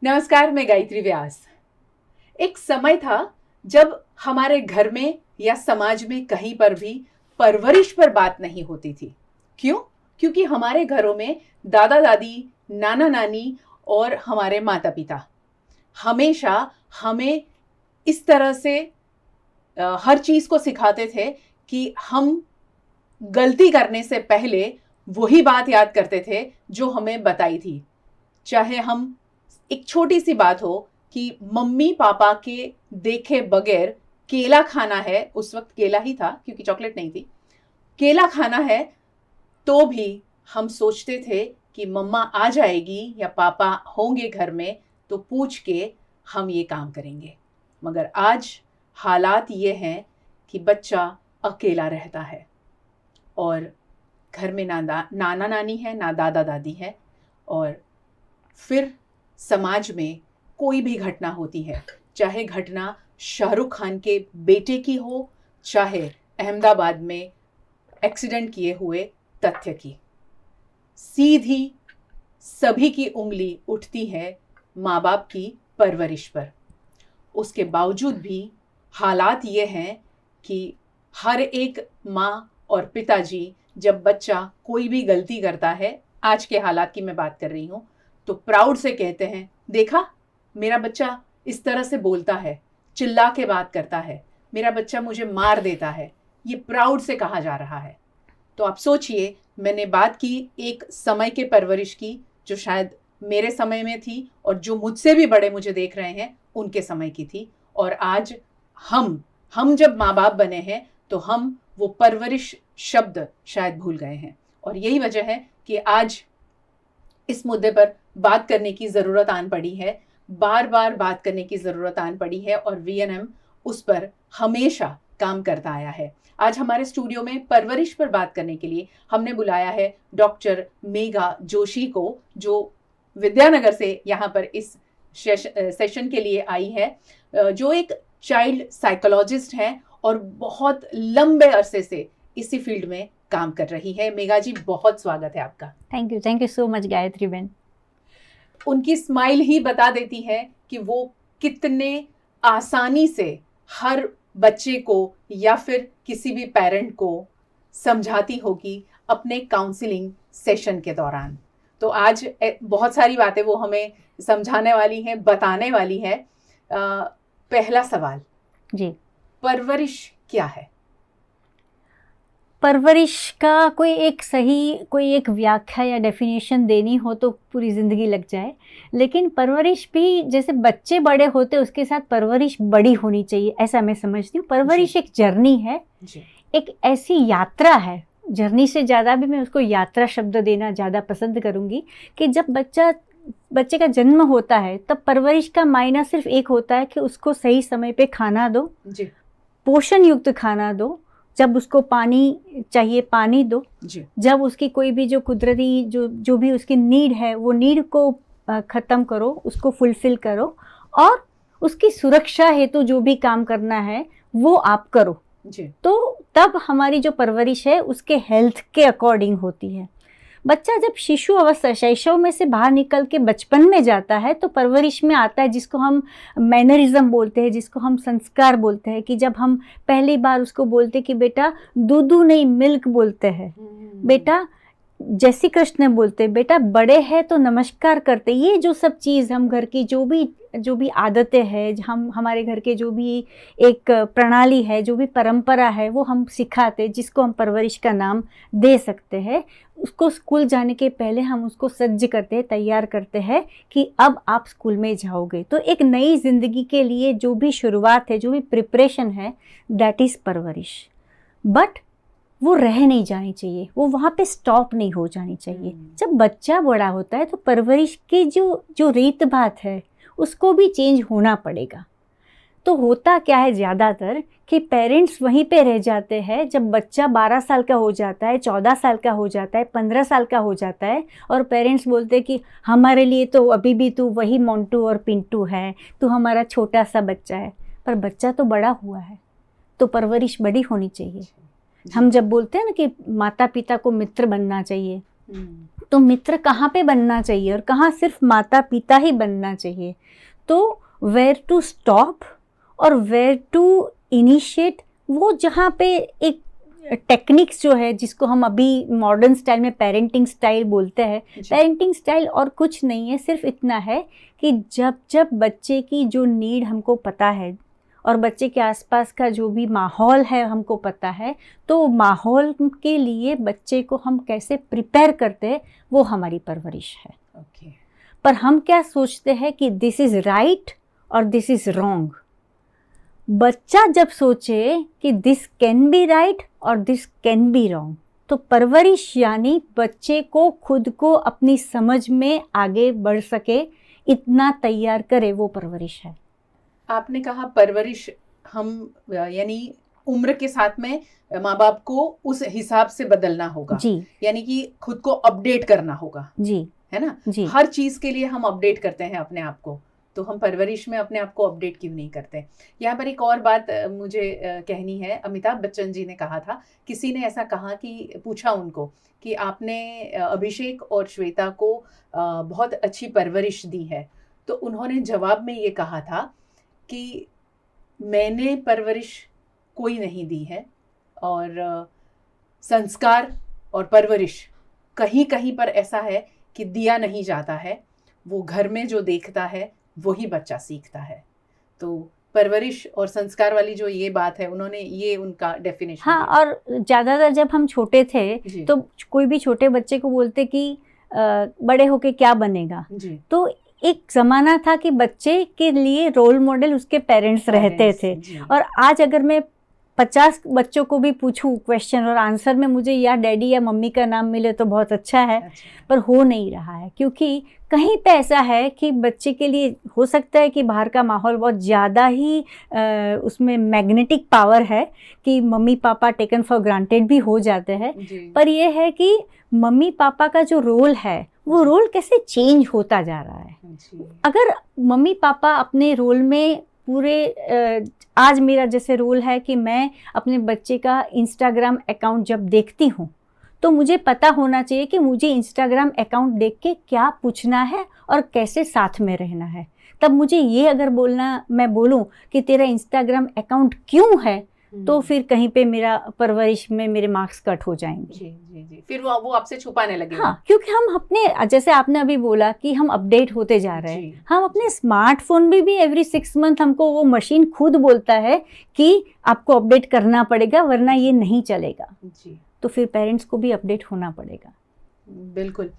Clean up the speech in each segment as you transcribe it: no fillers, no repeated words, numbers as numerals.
नमस्कार, मैं गायत्री व्यास। एक समय था जब हमारे घर में या समाज में कहीं पर भी परवरिश पर बात नहीं होती थी। क्यों? क्योंकि हमारे घरों में दादा दादी, नाना नानी और हमारे माता पिता हमेशा हमें इस तरह से हर चीज को सिखाते थे कि हम गलती करने से पहले वही बात याद करते थे जो हमें बताई थी। चाहे हम एक छोटी सी बात हो कि मम्मी पापा के देखे बगैर केला खाना है, उस वक्त केला ही था क्योंकि चॉकलेट नहीं थी, केला खाना है, तो भी हम सोचते थे कि मम्मा आ जाएगी या पापा होंगे घर में तो पूछ के हम ये काम करेंगे। मगर आज हालात ये हैं कि बच्चा अकेला रहता है और घर में ना नाना नानी है, ना दादा दादी है, और फिर समाज में कोई भी घटना होती है, चाहे घटना शाहरुख खान के बेटे की हो, चाहे अहमदाबाद में एक्सीडेंट किए हुए तथ्य की, सीधी सभी की उंगली उठती है माँ बाप की परवरिश पर। उसके बावजूद भी हालात ये हैं कि हर एक माँ और पिताजी जब बच्चा कोई भी गलती करता है, आज के हालात की मैं बात कर रही हूँ, तो प्राउड से कहते हैं, देखा मेरा बच्चा इस तरह से बोलता है, चिल्ला के बात करता है, मेरा बच्चा मुझे मार देता है, ये प्राउड से कहा जा रहा है। तो आप सोचिए, मैंने बात की एक समय के परवरिश की जो शायद मेरे समय में थी और जो मुझसे भी बड़े मुझे देख रहे हैं उनके समय की थी, और आज हम जब माँ बाप बने हैं तो हम वो परवरिश शब्द शायद भूल गए हैं। और यही वजह है कि आज इस मुद्दे पर बात करने की ज़रूरत आन पड़ी है, बार बार बात करने की ज़रूरत आन पड़ी है, और VNM उस पर हमेशा काम करता आया है। आज हमारे स्टूडियो में परवरिश पर बात करने के लिए हमने बुलाया है डॉक्टर मेघा जोशी को, जो विद्यानगर से यहाँ पर इस सेशन के लिए आई है, जो एक चाइल्ड साइकोलॉजिस्ट हैं और बहुत लंबे अरसे से इसी फील्ड में काम कर रही है। मेघा जी, बहुत स्वागत है आपका। Thank you so much Gayatri बहन। उनकी स्माइल ही बता देती है कि वो कितने आसानी से हर बच्चे को या फिर किसी भी पेरेंट को समझाती होगी अपने काउंसलिंग सेशन के दौरान। तो आज बहुत सारी बातें वो हमें समझाने वाली हैं, बताने वाली है। पहला सवाल जी, परवरिश क्या है? परवरिश का कोई एक व्याख्या या डेफिनेशन देनी हो तो पूरी ज़िंदगी लग जाए, लेकिन परवरिश भी जैसे बच्चे बड़े होते उसके साथ परवरिश बड़ी होनी चाहिए, ऐसा मैं समझती हूँ। परवरिश एक जर्नी है, एक ऐसी यात्रा है, जर्नी से ज़्यादा भी मैं उसको यात्रा शब्द देना ज़्यादा पसंद करूँगी, कि जब बच्चे का जन्म होता है तब परवरिश का मायना सिर्फ एक होता है कि उसको सही समय पे खाना दो, पोषण युक्त खाना दो, जब उसको पानी चाहिए पानी दो, जब उसकी कोई भी जो कुदरती जो भी उसकी नीड है वो नीड को ख़त्म करो, उसको फुलफिल करो, और उसकी सुरक्षा हेतु जो भी काम करना है वो आप करो। तो तब हमारी जो परवरिश है उसके हेल्थ के अकॉर्डिंग होती है। बच्चा जब शिशु अवस्था, शैशव में से बाहर निकल के बचपन में जाता है तो परवरिश में आता है, जिसको हम मैनरिज्म बोलते हैं, जिसको हम संस्कार बोलते हैं, कि जब हम पहली बार उसको बोलते कि बेटा दूधू नहीं मिल्क बोलते हैं, बेटा जय श्री कृष्ण बोलते, बेटा बड़े हैं तो नमस्कार करते। ये जो सब चीज़ हम घर की जो भी आदतें हैं, हम हमारे घर के जो भी एक प्रणाली है, जो भी परंपरा है, वो हम सिखाते, जिसको हम परवरिश का नाम दे सकते हैं। उसको स्कूल जाने के पहले हम उसको सज्ज करते हैं, तैयार करते हैं कि अब आप स्कूल में जाओगे। तो एक नई ज़िंदगी के लिए जो भी शुरुआत है, जो भी प्रिपरेशन है, दैट इज़ परवरिश। बट वो रह नहीं जानी चाहिए, वो वहाँ पे स्टॉप नहीं हो जानी चाहिए। जब बच्चा बड़ा होता है तो परवरिश की जो रीत बात है उसको भी चेंज होना पड़ेगा। तो होता क्या है ज़्यादातर कि पेरेंट्स वहीं पे रह जाते हैं, जब बच्चा 12 साल का हो जाता है, 14 साल का हो जाता है, 15 साल का हो जाता है, और पेरेंट्स बोलते हैं कि हमारे लिए तो अभी भी तू वही मोंटू और पिंटू है, तू हमारा छोटा सा बच्चा है। पर बच्चा तो बड़ा हुआ है, तो परवरिश बड़ी होनी चाहिए। हम जब बोलते हैं ना कि माता पिता को मित्र बनना चाहिए, तो मित्र कहाँ पे बनना चाहिए और कहाँ सिर्फ माता पिता ही बनना चाहिए। तो वेयर टू स्टॉप और वेयर टू इनिशिएट, वो जहाँ पे एक टेक्निक्स जो है जिसको हम अभी मॉडर्न स्टाइल में पेरेंटिंग स्टाइल बोलते हैं, पेरेंटिंग स्टाइल और कुछ नहीं है, सिर्फ इतना है कि जब जब बच्चे की जो नीड हमको पता है और बच्चे के आसपास का जो भी माहौल है हमको पता है, तो माहौल के लिए बच्चे को हम कैसे प्रिपेयर करते हैं वो हमारी परवरिश है। ओके। पर हम क्या सोचते हैं कि दिस इज़ राइट और दिस इज़ रॉन्ग। बच्चा जब सोचे कि दिस कैन बी राइट और दिस कैन बी रॉन्ग, तो परवरिश यानी बच्चे को खुद को अपनी समझ में आगे बढ़ सके इतना तैयार करे, वो परवरिश है। आपने कहा परवरिश हम यानी उम्र के साथ में माँ बाप को उस हिसाब से बदलना होगा जी, यानी कि खुद को अपडेट करना होगा, जी, है ना जी। हर चीज के लिए हम अपडेट करते हैं अपने आप को, तो हम परवरिश में अपने आप को अपडेट क्यों नहीं करते। यहाँ पर एक और बात मुझे कहनी है। अमिताभ बच्चन जी ने कहा था, किसी ने ऐसा कहा कि पूछा उनको कि आपने अभिषेक और श्वेता को बहुत अच्छी परवरिश दी है, तो उन्होंने जवाब में ये कहा था कि मैंने परवरिश कोई नहीं दी है और संस्कार और परवरिश कहीं कहीं पर ऐसा है कि दिया नहीं जाता है, वो घर में जो देखता है वही बच्चा सीखता है। तो परवरिश और संस्कार वाली जो ये बात है, उन्होंने ये उनका डेफिनेशन हाँ, और ज़्यादातर जब हम छोटे थे तो कोई भी छोटे बच्चे को बोलते कि बड़े होके क्या बनेगा, तो एक ज़माना था कि बच्चे के लिए रोल मॉडल उसके पेरेंट्स रहते थे। और आज अगर मैं 50 बच्चों को भी पूछूं क्वेश्चन और आंसर में मुझे या डैडी या मम्मी का नाम मिले तो बहुत अच्छा है, पर हो नहीं रहा है, क्योंकि कहीं पे ऐसा है कि बच्चे के लिए हो सकता है कि बाहर का माहौल बहुत ज़्यादा ही उसमें मैग्नेटिक पावर है कि mummy papa taken for granted भी हो जाते हैं, पर यह है कि मम्मी पापा का जो रोल है वो रोल कैसे चेंज होता जा रहा है। अगर मम्मी पापा अपने रोल में पूरे आज मेरा जैसे रोल है कि मैं अपने बच्चे का इंस्टाग्राम अकाउंट जब देखती हूँ तो मुझे पता होना चाहिए कि मुझे इंस्टाग्राम अकाउंट देख के क्या पूछना है और कैसे साथ में रहना है। तब मुझे ये अगर मैं बोलूँ कि तेरा इंस्टाग्राम अकाउंट क्यों है, तो फिर कहीं पे मेरा परवरिश में मेरे मार्क्स कट हो जाएंगे। जी जी जी, फिर वो आपसे छुपाने लगेगा। हाँ, क्योंकि हम अपने, जैसे आपने अभी बोला कि हम अपडेट होते जा रहे हैं, हम अपने स्मार्टफोन में भी एवरी 6 मंथ हमको वो मशीन खुद बोलता है कि आपको अपडेट करना पड़ेगा वरना ये नहीं चलेगा जी। तो फिर पेरेंट्स को भी अपडेट होना पड़ेगा। बिल्कुल।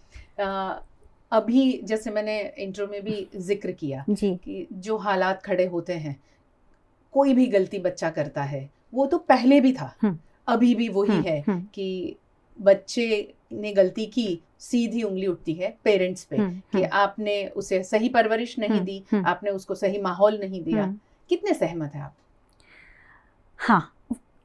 अभी जैसे मैंने इंट्रो में भी जिक्र किया जी कि जो हालात खड़े होते हैं, कोई भी गलती बच्चा करता है, वो तो पहले भी था, अभी भी वही है कि बच्चे ने गलती की, सीधी उंगली उठती है पेरेंट्स पे कि आपने उसे सही परवरिश नहीं दी, आपने उसको सही माहौल नहीं दिया। कितने सहमत हैं आप? हाँ,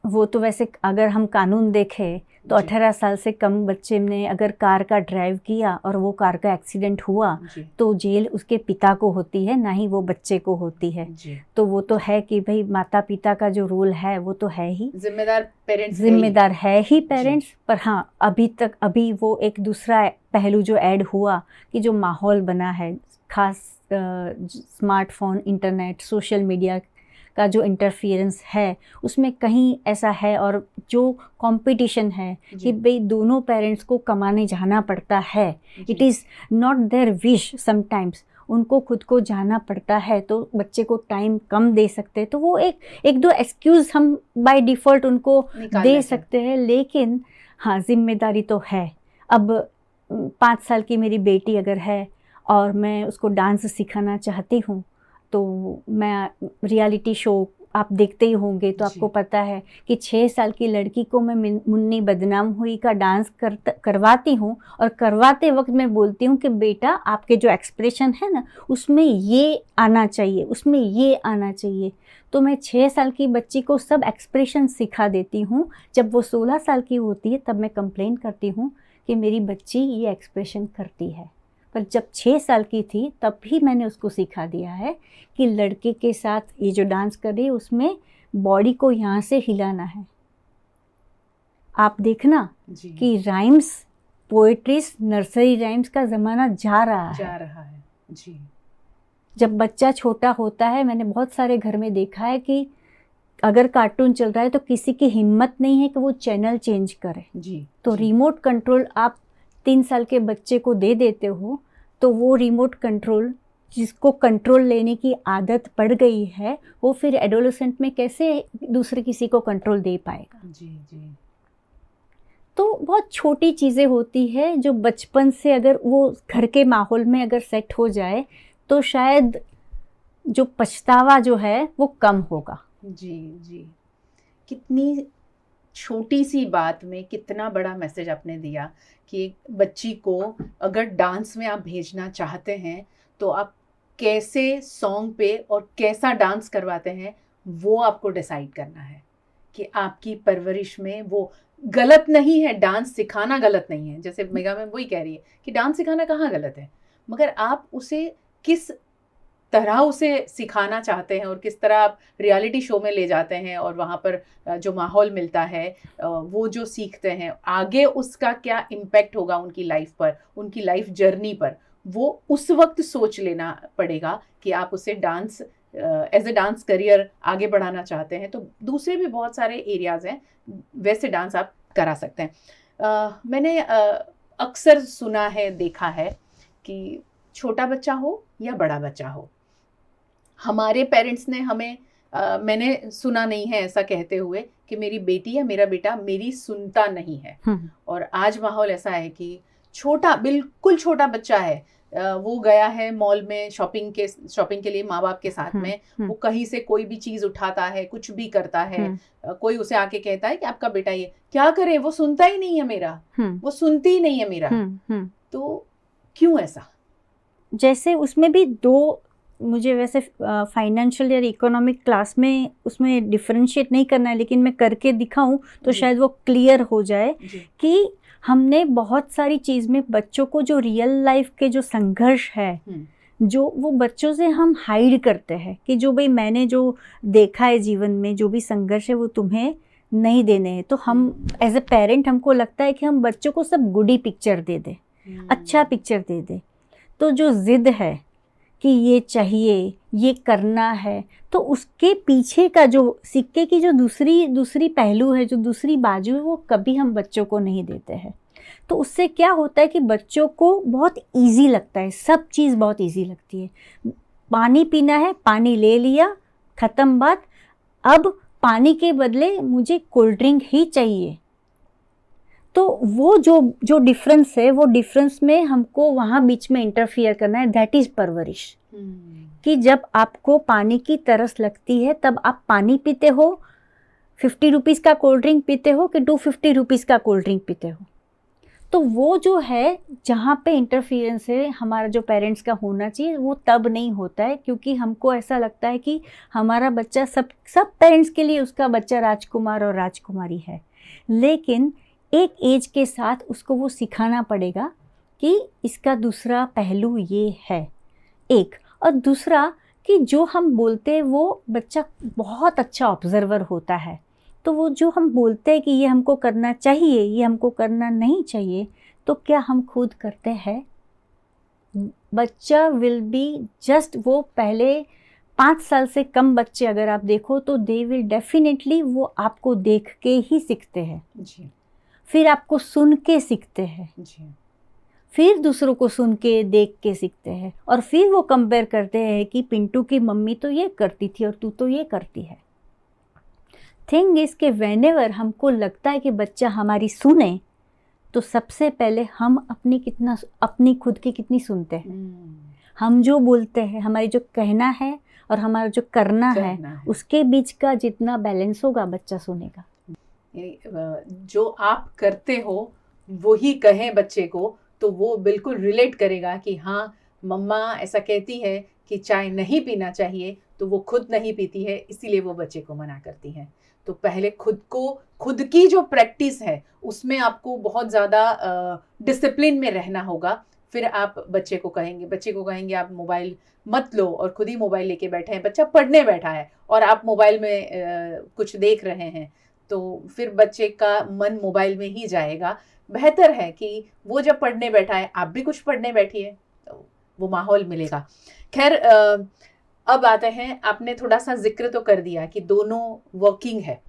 वो तो वैसे अगर हम कानून देखें तो 18 साल से कम बच्चे ने अगर कार का ड्राइव किया और वो कार का एक्सीडेंट हुआ तो जेल उसके पिता को होती है, ना ही वो बच्चे को होती है। तो वो तो है कि भाई माता पिता का जो रोल है वो तो है ही, जिम्मेदार है ही पेरेंट्स। पर हाँ, अभी वो एक दूसरा पहलू जो ऐड हुआ कि जो माहौल बना है, खास स्मार्टफोन, इंटरनेट, सोशल मीडिया का जो इंटरफियरेंस है उसमें कहीं ऐसा है, और जो कंपटीशन है कि भाई दोनों पेरेंट्स को कमाने जाना पड़ता है, it is not their wish, sometimes उनको खुद को जाना पड़ता है तो बच्चे को टाइम कम दे सकते हैं, तो वो एक दो एक्सक्यूज़ हम बाय डिफ़ॉल्ट उनको दे सकते हैं। लेकिन हाँ, जिम्मेदारी तो है। अब 5 साल की मेरी बेटी अगर है और मैं उसको डांस सिखाना चाहती हूँ, तो मैं रियलिटी शो आप देखते ही होंगे तो आपको पता है कि 6 साल की लड़की को मैं मुन्नी बदनाम हुई का डांस करवाती हूँ, और करवाते वक्त मैं बोलती हूँ कि बेटा आपके जो एक्सप्रेशन है ना उसमें ये आना चाहिए, उसमें ये आना चाहिए। तो मैं 6 साल की बच्ची को सब एक्सप्रेशन सिखा देती हूँ। जब वो 16 साल की होती है तब मैं कंप्लेन करती हूँ कि मेरी बच्ची ये एक्सप्रेशन करती है, पर जब 6 साल की थी तब भी मैंने उसको सिखा दिया है कि लड़के के साथ ये जो डांस कर रही है उसमें बॉडी को यहाँ से हिलाना है। आप देखना कि राइम्स पोएट्रीज, नर्सरी राइम्स का ज़माना जा रहा है जी। जब बच्चा छोटा होता है, मैंने बहुत सारे घर में देखा है कि अगर कार्टून चल रहा है तो किसी की हिम्मत नहीं है कि वो चैनल चेंज करे जी। तो जी। रिमोट कंट्रोल आप 3 साल के बच्चे को दे देते हो, तो वो रिमोट कंट्रोल जिसको कंट्रोल लेने की आदत पड़ गई है, वो फिर एडोलेसेंट में कैसे दूसरे किसी को कंट्रोल दे पाएगा। जी जी। तो बहुत छोटी चीज़ें होती है जो बचपन से अगर वो घर के माहौल में अगर सेट हो जाए तो शायद जो पछतावा जो है वो कम होगा। जी जी। कितनी छोटी सी बात में कितना बड़ा मैसेज आपने दिया कि एक बच्ची को अगर डांस में आप भेजना चाहते हैं तो आप कैसे सॉन्ग पे और कैसा डांस करवाते हैं वो आपको डिसाइड करना है कि आपकी परवरिश में वो गलत नहीं है। डांस सिखाना गलत नहीं है, जैसे मेगा मैम वही कह रही है कि डांस सिखाना कहाँ गलत है, मगर आप उसे किस तरह उसे सिखाना चाहते हैं और किस तरह आप रियलिटी शो में ले जाते हैं और वहाँ पर जो माहौल मिलता है वो जो सीखते हैं आगे उसका क्या इम्पैक्ट होगा उनकी लाइफ पर, उनकी लाइफ जर्नी पर, वो उस वक्त सोच लेना पड़ेगा कि आप उसे dance as a dance career आगे बढ़ाना चाहते हैं तो दूसरे भी बहुत सारे एरियाज हैं वैसे डांस आप करा सकते हैं। मैंने अक्सर सुना है, देखा है कि छोटा बच्चा हो या बड़ा बच्चा हो, हमारे पेरेंट्स ने हमें मैंने सुना नहीं है ऐसा कहते हुए कि मेरी बेटी या मेरा बेटा मेरी सुनता नहीं है। और आज माहौल ऐसा है कि छोटा, बिल्कुल छोटा बच्चा है, वो गया है मॉल में शॉपिंग के लिए माँ बाप के साथ में, वो कहीं से कोई भी चीज़ उठाता है, कुछ भी करता है, कोई उसे आके कहता है कि आपका बेटा ये क्या करे, वो सुनता ही नहीं है मेरा, वो सुनती ही नहीं है मेरा। तो क्यों ऐसा? जैसे उसमें भी दो, मुझे वैसे फाइनेंशियल या इकोनॉमिक क्लास में उसमें डिफरेंशिएट नहीं करना है, लेकिन मैं करके दिखाऊं तो शायद वो क्लियर हो जाए कि हमने बहुत सारी चीज़ में बच्चों को जो रियल लाइफ के जो संघर्ष है जो वो बच्चों से हम हाइड करते हैं कि जो भाई मैंने जो देखा है जीवन में जो भी संघर्ष है वो तुम्हें नहीं देने हैं, तो हम एज ए पेरेंट हमको लगता है कि हम बच्चों को सब गुडी पिक्चर दे दें, अच्छा पिक्चर दे दें। तो जो ज़िद है कि ये चाहिए, ये करना है, तो उसके पीछे का जो सिक्के की जो दूसरी पहलू है, जो दूसरी बाजू है, वो कभी हम बच्चों को नहीं देते हैं। तो उससे क्या होता है कि बच्चों को बहुत इजी लगता है, सब चीज़ बहुत इजी लगती है। पानी पीना है, पानी ले लिया, ख़त्म बात। अब पानी के बदले मुझे कोल्ड ड्रिंक ही चाहिए। तो वो जो डिफरेंस है, वो डिफरेंस में हमको वहाँ बीच में इंटरफियर करना है। दैट इज़ परवरिश। कि जब आपको पानी की तरस लगती है तब आप पानी पीते हो, 50 रुपीज़ का कोल्ड ड्रिंक पीते हो कि 250 रुपीज़ का कोल्ड ड्रिंक पीते हो। तो वो जो है जहाँ पे इंटरफियरेंस है हमारा जो पेरेंट्स का होना चाहिए वो तब नहीं होता है, क्योंकि हमको ऐसा लगता है कि हमारा बच्चा सब पेरेंट्स के लिए उसका बच्चा राजकुमार और राजकुमारी है। लेकिन एक एज के साथ उसको वो सिखाना पड़ेगा कि इसका दूसरा पहलू ये है, एक। और दूसरा कि जो हम बोलते हैं वो बच्चा बहुत अच्छा ऑब्जर्वर होता है, तो वो जो हम बोलते हैं कि ये हमको करना चाहिए, ये हमको करना नहीं चाहिए, तो क्या हम खुद करते हैं? बच्चा विल बी जस्ट, वो पहले 5 साल से कम बच्चे अगर आप देखो तो दे विल डेफिनेटली वो आपको देख के ही सीखते हैं जी। फिर आपको सुन के सीखते हैं जी। फिर दूसरों को सुन के देख के सीखते हैं, और फिर वो कंपेयर करते हैं कि पिंटू की मम्मी तो ये करती थी और तू तो ये करती है। थिंग इज के व्हेनेवर हमको लगता है कि बच्चा हमारी सुने, तो सबसे पहले हम अपनी खुद की कितनी सुनते हैं। हम जो बोलते हैं, हमारी जो कहना है और हमारा जो करना है, उसके बीच का जितना बैलेंस होगा बच्चा सुनेगा। जो आप करते हो वही कहें बच्चे को तो वो बिल्कुल रिलेट करेगा कि हाँ मम्मा ऐसा कहती है कि चाय नहीं पीना चाहिए, तो वो खुद नहीं पीती है इसीलिए वो बच्चे को मना करती है। तो पहले खुद की जो प्रैक्टिस है उसमें आपको बहुत ज़्यादा डिसिप्लिन में रहना होगा, फिर आप बच्चे को कहेंगे आप मोबाइल मत लो, और खुद ही मोबाइल लेके बैठे हैं, बच्चा पढ़ने बैठा है और आप मोबाइल में कुछ देख रहे हैं, तो फिर बच्चे का मन मोबाइल में ही जाएगा। बेहतर है कि वो जब पढ़ने बैठा है आप भी कुछ पढ़ने बैठिए, तो वो माहौल मिलेगा। खैर अब आते हैं, आपने थोड़ा सा जिक्र तो कर दिया कि दोनों वर्किंग है,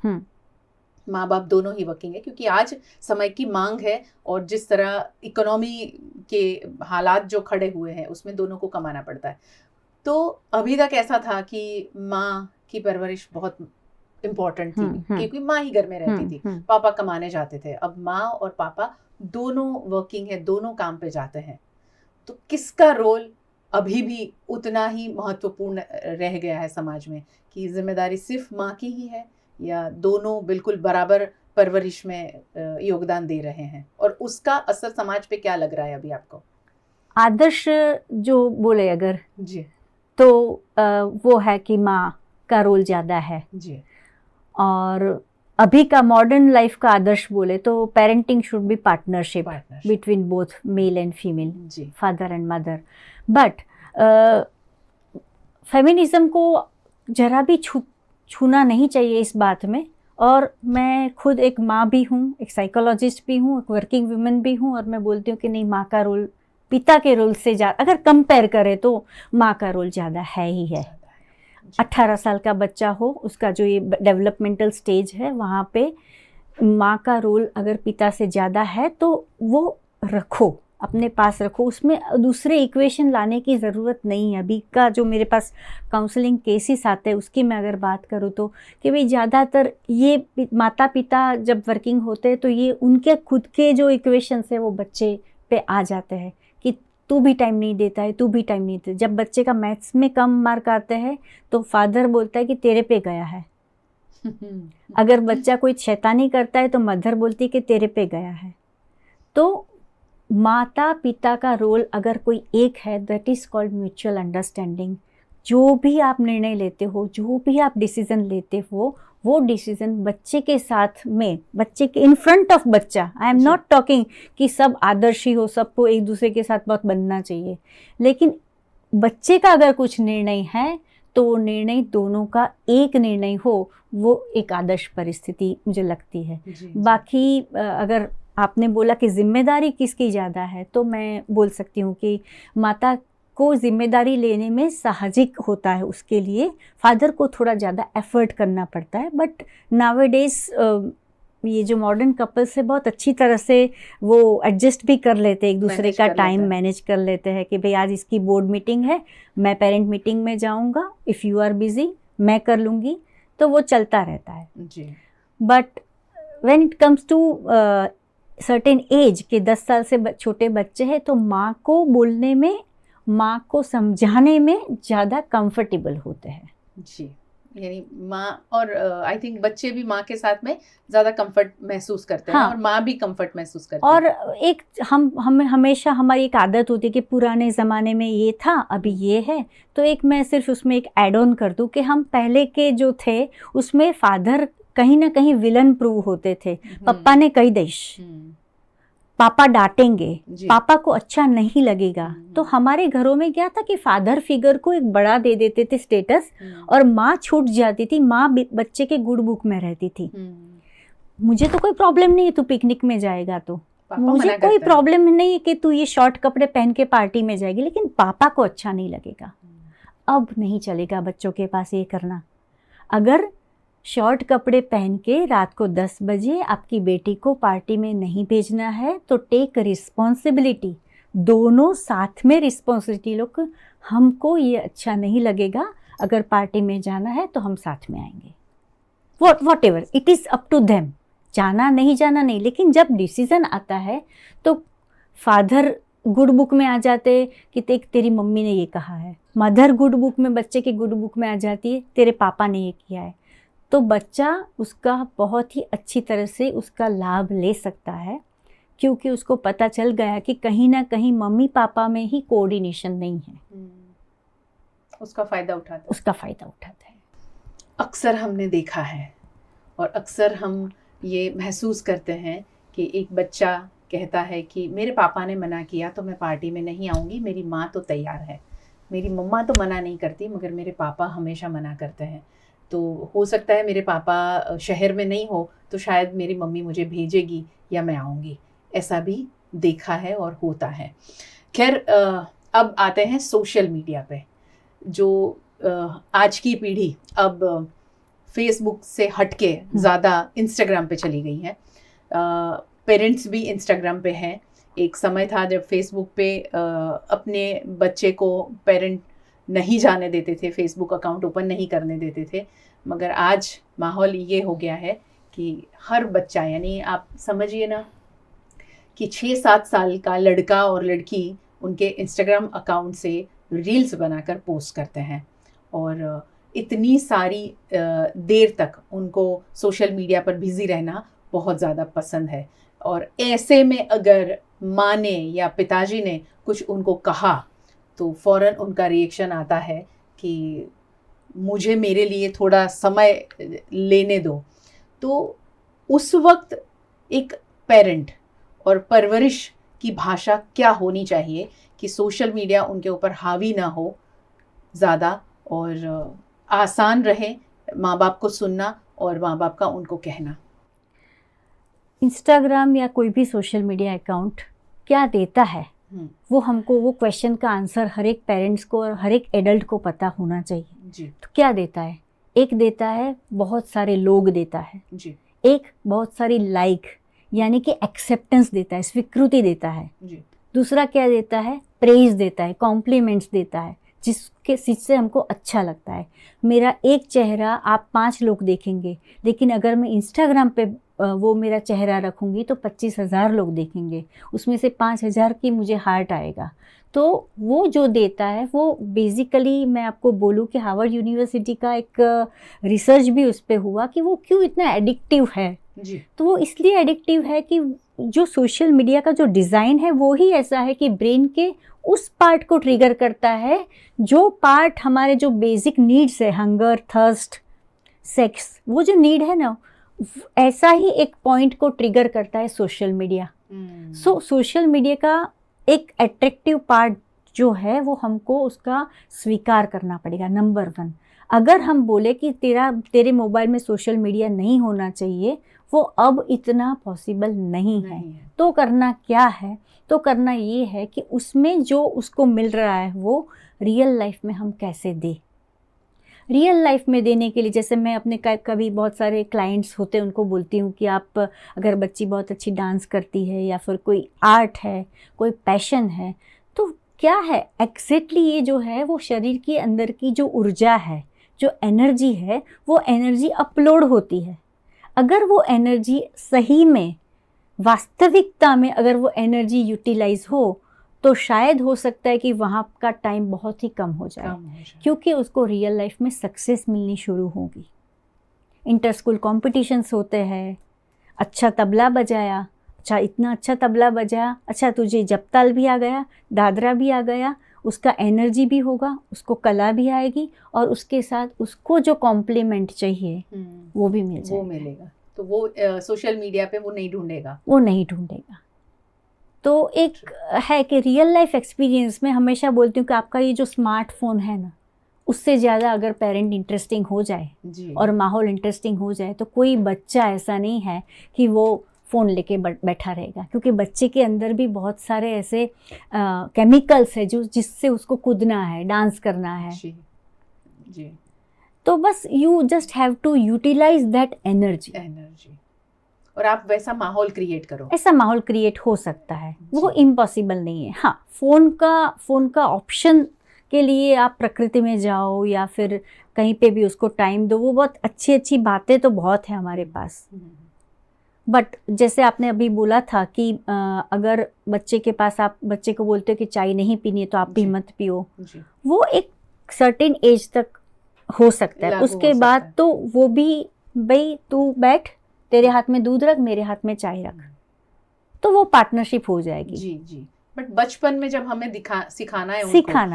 माँ बाप दोनों ही वर्किंग है, क्योंकि आज समय की मांग है और जिस तरह इकोनॉमी के हालात जो खड़े हुए हैं उसमें दोनों को कमाना पड़ता है। तो अभी तक ऐसा था कि माँ की परवरिश बहुत इम्पोर्टेंट थी, क्योंकि माँ ही घर में रहती थी, पापा कमाने जाते थे। अब माँ और पापा दोनों वर्किंग है, दोनों काम पे जाते हैं, तो किसका रोल अभी भी उतना ही महत्वपूर्ण रह गया है समाज में, कि जिम्मेदारी सिर्फ माँ की ही है या दोनों बिल्कुल बराबर परवरिश में योगदान दे रहे हैं, और उसका असर समाज पे क्या लग रहा है अभी आपको? आदर्श जो बोले अगर जी, तो वो है कि माँ का रोल ज़्यादा है जी, और अभी का मॉडर्न लाइफ का आदर्श बोले तो parenting should be partnership between both male and female, father and mother. But feminism को जरा भी छूना नहीं चाहिए इस बात में। और मैं खुद एक माँ भी हूँ, एक साइकोलॉजिस्ट भी हूँ, एक वर्किंग वुमेन भी हूँ, और मैं बोलती हूँ कि नहीं, माँ का रोल पिता के रोल से ज़्यादा, अगर कंपेयर करें तो माँ का रोल ज़्यादा है ही है। 18 साल का बच्चा हो, उसका जो ये डेवलपमेंटल स्टेज है, वहाँ पे माँ का रोल अगर पिता से ज़्यादा है तो वो रखो, अपने पास रखो, उसमें दूसरे इक्वेशन लाने की ज़रूरत नहीं है। अभी का जो मेरे पास काउंसलिंग केसेस आते हैं उसकी मैं अगर बात करूँ तो कि भाई ज़्यादातर ये माता पिता जब वर्किंग होते हैं तो ये उनके खुद के जो इक्वेशंस है वो बच्चे पे आ जाते हैं कि तू भी टाइम नहीं देता है, तू भी टाइम नहीं देता। जब बच्चे का मैथ्स में कम मार्क आते हैं तो फादर बोलता है कि तेरे पे गया है। अगर बच्चा कोई शैतानी करता है तो मदर बोलती है कि तेरे पे गया है। तो माता पिता का रोल अगर कोई एक है, that is called mutual understanding. जो भी आप निर्णय लेते हो, जो भी आप डिसीजन लेते हो, वो डिसीजन बच्चे के साथ में, बच्चे के इन फ्रंट ऑफ बच्चा। आई एम नॉट टॉकिंग कि सब आदर्शी हो, सबको एक दूसरे के साथ बहुत बनना चाहिए, लेकिन बच्चे का अगर कुछ निर्णय है तो वो निर्णय दोनों का एक निर्णय हो, वो एक आदर्श परिस्थिति मुझे लगती है। बाकी अगर आपने बोला कि जिम्मेदारी किसकी ज़्यादा है, तो मैं बोल सकती हूँ कि माता को जिम्मेदारी लेने में साहजिक होता है, उसके लिए फादर को थोड़ा ज़्यादा एफर्ट करना पड़ता है। बट नावेडेज ये जो मॉडर्न कपल्स है बहुत अच्छी तरह से वो एडजस्ट भी कर लेते हैं, एक दूसरे का टाइम मैनेज कर लेते हैं कि भाई आज इसकी बोर्ड मीटिंग है, मैं पेरेंट मीटिंग में जाऊंगा, इफ़ यू आर बिजी मैं कर लूँगी, तो वो चलता रहता है जी। But when it comes to certain age के 10 साल से छोटे बच्चे हैं तो माँ को बोलने में, माँ को समझाने में ज़्यादा कंफर्टेबल होते हैं जी। यानी माँ और आई थिंक बच्चे भी माँ के साथ में ज़्यादा कंफर्ट महसूस करते हैं, और माँ भी कंफर्ट महसूस करती है। और एक हम हमेशा हमारी एक आदत होती है कि पुराने ज़माने में ये था, अभी ये है, तो एक मैं सिर्फ उसमें एक ऐड ऑन कर दूँ कि हम पहले के जो थे उसमें फादर कहीं ना कहीं विलन प्रूव होते थे। पापा ने कही देश, पापा डांटेंगे, पापा को अच्छा नहीं लगेगा, तो हमारे घरों में क्या था कि फादर फिगर को एक बड़ा दे देते थे स्टेटस, और माँ छूट जाती थी, माँ बच्चे के गुड बुक में रहती थी। मुझे तो कोई प्रॉब्लम नहीं है तू पिकनिक में जाएगा, तो मुझे कोई प्रॉब्लम नहीं है कि तू ये शॉर्ट कपड़े पहन के पार्टी में जाएगी, लेकिन पापा को अच्छा नहीं लगेगा। अब नहीं चलेगा बच्चों के पास ये करना। अगर शॉर्ट कपड़े पहन के रात को 10 बजे आपकी बेटी को पार्टी में नहीं भेजना है तो टेक रिस्पॉन्सिबिलिटी, दोनों साथ में रिस्पॉन्सिबिलिटी लो। हमको ये अच्छा नहीं लगेगा, अगर पार्टी में जाना है तो हम साथ में आएंगे, whatever it is up to them, जाना नहीं जाना नहीं। लेकिन जब डिसीज़न आता है तो फादर गुड बुक में आ जाते कि तेरी मम्मी ने ये कहा है, मदर गुड बुक में, बच्चे के गुड बुक में आ जाती है तेरे पापा ने ये किया है, तो बच्चा उसका बहुत ही अच्छी तरह से उसका लाभ ले सकता है, क्योंकि उसको पता चल गया कि कहीं ना कहीं मम्मी पापा में ही कोऑर्डिनेशन नहीं है, उसका फ़ायदा उठाता है। अक्सर हमने देखा है और अक्सर हम ये महसूस करते हैं कि एक बच्चा कहता है कि मेरे पापा ने मना किया तो मैं पार्टी में नहीं आऊँगी, मेरी माँ तो तैयार है, मेरी मम्मा तो मना नहीं करती मगर मेरे पापा हमेशा मना करते हैं। तो हो सकता है मेरे पापा शहर में नहीं हो तो शायद मेरी मम्मी मुझे भेजेगी या मैं आऊँगी, ऐसा भी देखा है और होता है। खैर अब आते हैं सोशल मीडिया पे। जो आज की पीढ़ी अब फेसबुक से हटके ज़्यादा इंस्टाग्राम पे चली गई है। पेरेंट्स भी इंस्टाग्राम पे हैं। एक समय था जब फेसबुक पे अपने बच्चे को पेरेंट नहीं जाने देते थे, फेसबुक अकाउंट ओपन नहीं करने देते थे, मगर आज माहौल ये हो गया है कि हर बच्चा, यानी आप समझिए ना कि 6-7 साल का लड़का और लड़की उनके इंस्टाग्राम अकाउंट से रील्स बनाकर पोस्ट करते हैं और इतनी सारी देर तक उनको सोशल मीडिया पर बिजी रहना बहुत ज़्यादा पसंद है। और ऐसे में अगर माँ ने या पिताजी ने कुछ उनको कहा तो फ़ौरन उनका रिएक्शन आता है कि मुझे मेरे लिए थोड़ा समय लेने दो। तो उस वक्त एक पेरेंट और परवरिश की भाषा क्या होनी चाहिए कि सोशल मीडिया उनके ऊपर हावी ना हो ज़्यादा और आसान रहे माँ बाप को सुनना और माँ बाप का उनको कहना। इंस्टाग्राम या कोई भी सोशल मीडिया अकाउंट क्या देता है वो हमको, वो क्वेश्चन का आंसर हर एक पेरेंट्स को और हर एक एडल्ट को पता होना चाहिए जी। तो क्या देता है? एक देता है बहुत सारे लोग देता है जी। एक बहुत सारी लाइक यानी कि एक्सेप्टेंस देता है, स्वीकृति देता है जी। दूसरा क्या देता है? प्रेज देता है, कॉम्प्लीमेंट्स देता है जिससे हमको अच्छा लगता है। मेरा एक चेहरा आप 5 लोग देखेंगे, लेकिन अगर मैं इंस्टाग्राम पे वो मेरा चेहरा रखूँगी तो 25,000 लोग देखेंगे, उसमें से 5,000 की मुझे हार्ट आएगा। तो वो जो देता है वो बेसिकली मैं आपको बोलूँ कि हार्वर्ड यूनिवर्सिटी का एक रिसर्च भी उस पर हुआ कि वो क्यों इतना एडिक्टिव है जी। तो वो इसलिए एडिक्टिव है कि जो सोशल मीडिया का जो डिज़ाइन है वो ही ऐसा है कि ब्रेन के उस पार्ट को ट्रिगर करता है जो पार्ट हमारे जो बेसिक नीड्स है, हंगर, थर्स्ट, सेक्स, वो जो नीड है ना, ऐसा ही एक पॉइंट को ट्रिगर करता है सोशल मीडिया। सो सोशल मीडिया का एक अट्रैक्टिव पार्ट जो है वो हमको उसका स्वीकार करना पड़ेगा। नंबर 1, अगर हम बोले कि तेरे मोबाइल में सोशल मीडिया नहीं होना चाहिए, वो अब इतना पॉसिबल नहीं है। तो करना क्या है? तो करना ये है कि उसमें जो उसको मिल रहा है वो रियल लाइफ में हम कैसे दें। रियल लाइफ में देने के लिए जैसे मैं अपने कभी बहुत सारे क्लाइंट्स होते हैं उनको बोलती हूँ कि आप अगर बच्ची बहुत अच्छी डांस करती है या फिर कोई आर्ट है, कोई पैशन है, तो क्या है एग्जैक्टली ये जो है वो शरीर के अंदर की जो ऊर्जा है, जो एनर्जी है, वो एनर्जी अपलोड होती है। अगर वो एनर्जी सही में वास्तविकता में अगर वो एनर्जी यूटिलाइज हो तो शायद हो सकता है कि वहाँ का टाइम बहुत ही कम हो जाए क्योंकि उसको रियल लाइफ में सक्सेस मिलनी शुरू होगी। इंटर स्कूल कॉम्पिटिशन्स होते हैं, अच्छा तबला बजाया, अच्छा इतना अच्छा तबला बजाया, अच्छा तुझे जपताल भी आ गया, दादरा भी आ गया, उसका एनर्जी भी होगा, उसको कला भी आएगी और उसके साथ उसको जो कॉम्प्लीमेंट चाहिए वो भी मिल जाएगा, वो मिलेगा। तो वो सोशल मीडिया पे वो नहीं ढूंढेगा। तो एक है कि रियल लाइफ एक्सपीरियंस में हमेशा बोलती हूँ कि आपका ये जो स्मार्टफोन है ना, उससे ज़्यादा अगर पेरेंट इंटरेस्टिंग हो जाए और माहौल इंटरेस्टिंग हो जाए तो कोई बच्चा ऐसा नहीं है कि वो फ़ोन लेके बैठा रहेगा, क्योंकि बच्चे के अंदर भी बहुत सारे ऐसे केमिकल्स है जो जिससे उसको कूदना है, डांस करना है। जी। तो बस you just have to utilize that energy और आप वैसा माहौल क्रिएट करो। ऐसा माहौल क्रिएट हो सकता है, वो इम्पॉसिबल नहीं है। हाँ, फ़ोन का ऑप्शन के लिए आप प्रकृति में जाओ या फिर कहीं पे भी उसको टाइम दो, वो बहुत अच्छी बातें तो बहुत है हमारे पास। बट जैसे आपने अभी बोला था कि अगर बच्चे के पास आप बच्चे को बोलते हो कि चाय नहीं पीनी है तो आप भी मत पियो, वो एक सर्टेन एज तक हो सकता है। उसके बाद तो वो भी भाई तू बैठ, तेरे हाथ में दूध रख, मेरे हाथ में चाय रख, तो वो पार्टनरशिप हो जाएगी। जी। बट बचपन में जब हमें सिखाना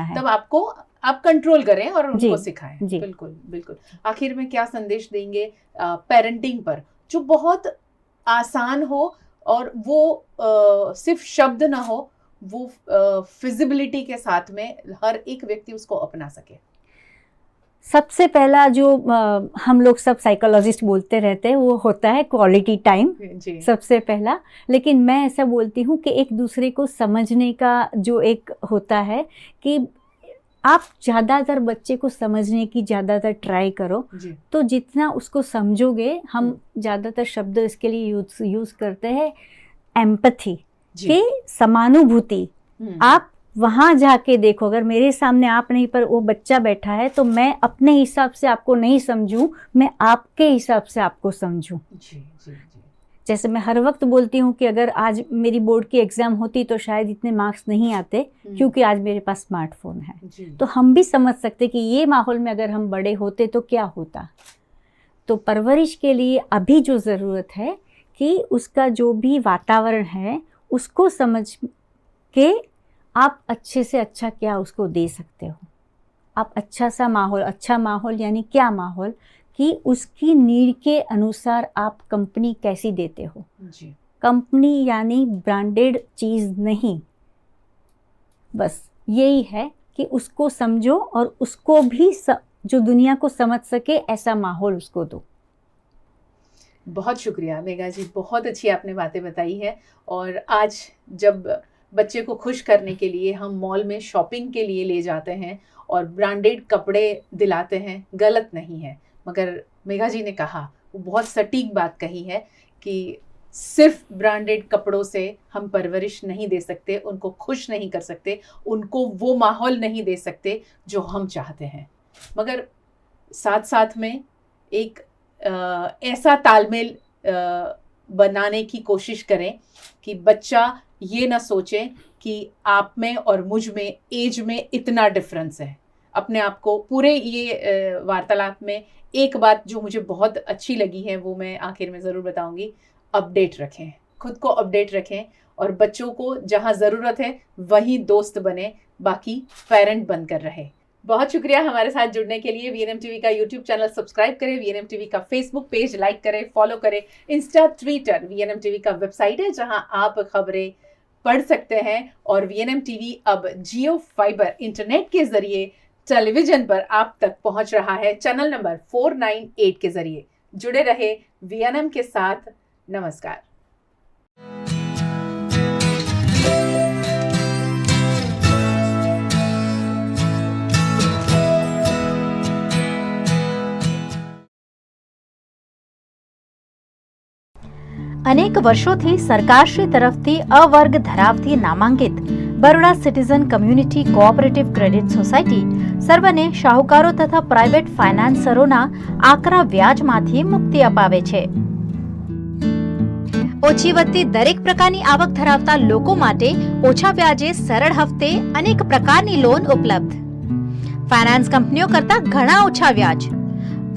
है तब आप कंट्रोल करें और उनको सिखाएं। बिल्कुल। आखिर में क्या संदेश देंगे पेरेंटिंग पर, जो बहुत आसान हो और वो सिर्फ शब्द ना हो, वो फिजिबिलिटी के साथ में हर एक व्यक्ति उसको अपना सके। सबसे पहला जो हम लोग सब साइकोलॉजिस्ट बोलते रहते हैं वो होता है क्वालिटी टाइम, जी सबसे पहला। लेकिन मैं ऐसा बोलती हूँ कि एक दूसरे को समझने का जो एक होता है कि आप ज़्यादातर बच्चे को समझने की ज़्यादातर ट्राई करो, जी तो जितना उसको समझोगे, हम ज़्यादातर शब्द इसके लिए यूज़ करते हैं एम्पैथी, जी कि समानुभूति। आप वहाँ जाके देखो, अगर मेरे सामने आप नहीं पर वो बच्चा बैठा है तो मैं अपने हिसाब से आपको नहीं समझूं, मैं आपके हिसाब से आपको समझूं। जी जी जी जैसे मैं हर वक्त बोलती हूँ कि अगर आज मेरी बोर्ड की एग्ज़ाम होती तो शायद इतने मार्क्स नहीं आते, क्योंकि आज मेरे पास स्मार्टफोन है। जी तो हम भी समझ सकते कि ये माहौल में अगर हम बड़े होते तो क्या होता। तो परवरिश के लिए अभी जो ज़रूरत है कि उसका जो भी वातावरण है उसको समझ के आप अच्छे से अच्छा क्या उसको दे सकते हो। आप अच्छा माहौल यानी क्या माहौल, कि उसकी नीड के अनुसार आप कंपनी कैसी देते हो। जी कंपनी यानी ब्रांडेड चीज़ नहीं, बस यही है कि उसको समझो और उसको भी जो दुनिया को समझ सके ऐसा माहौल उसको दो। बहुत शुक्रिया मेघा जी, बहुत अच्छी आपने बातें बताई है। और आज जब बच्चे को खुश करने के लिए हम मॉल में शॉपिंग के लिए ले जाते हैं और ब्रांडेड कपड़े दिलाते हैं, गलत नहीं है। मगर मेघा जी ने कहा, वो बहुत सटीक बात कही है कि सिर्फ ब्रांडेड कपड़ों से हम परवरिश नहीं दे सकते, उनको खुश नहीं कर सकते, उनको वो माहौल नहीं दे सकते जो हम चाहते हैं। मगर साथ साथ में एक ऐसा तालमेल बनाने की कोशिश करें कि बच्चा ये ना सोचे कि आप में और मुझ में एज में इतना डिफरेंस है। अपने आप को पूरे ये वार्तालाप में एक बात जो मुझे बहुत अच्छी लगी है वो मैं आखिर में ज़रूर बताऊंगी, अपडेट रखें, खुद को अपडेट रखें और बच्चों को जहाँ ज़रूरत है वहीं दोस्त बने, बाकी पेरेंट बनकर रहे। बहुत शुक्रिया हमारे साथ जुड़ने के लिए। वीएनएम टीवी का यूट्यूब चैनल सब्सक्राइब करें, वीएनएम टीवी का फेसबुक पेज लाइक करें, फॉलो करें, इंस्टा, ट्विटर। वीएनएम टीवी का वेबसाइट है जहां आप खबरें पढ़ सकते हैं। और वीएनएम टीवी अब जियो फाइबर इंटरनेट के जरिए टेलीविजन पर आप तक पहुंच रहा है, चैनल नंबर 498 के जरिए। जुड़े रहे वीएनएम के साथ। नमस्कार। અનેક વર્ષોથી સરકારશ્રી તરફથી અવર્ગ ધરાવતી નામાંકિત Baroda citizen community cooperative credit society સર્વને શાહુકારો તથા પ્રાઇવેટ ફાઇનાન્સરોના આકરા વ્યાજમાંથી મુક્તિ અપાવે છે। ઓછી વત્તી દરેક પ્રકારની આવક ધરાવતા લોકો માટે ઓછા વ્યાજે સરળ હફતે અનેક પ્રકારની લોન ઉપલબ્ધ। ફાઇનાન્સ કંપનીઓ કરતા ઘણા ઓછા વ્યાજ।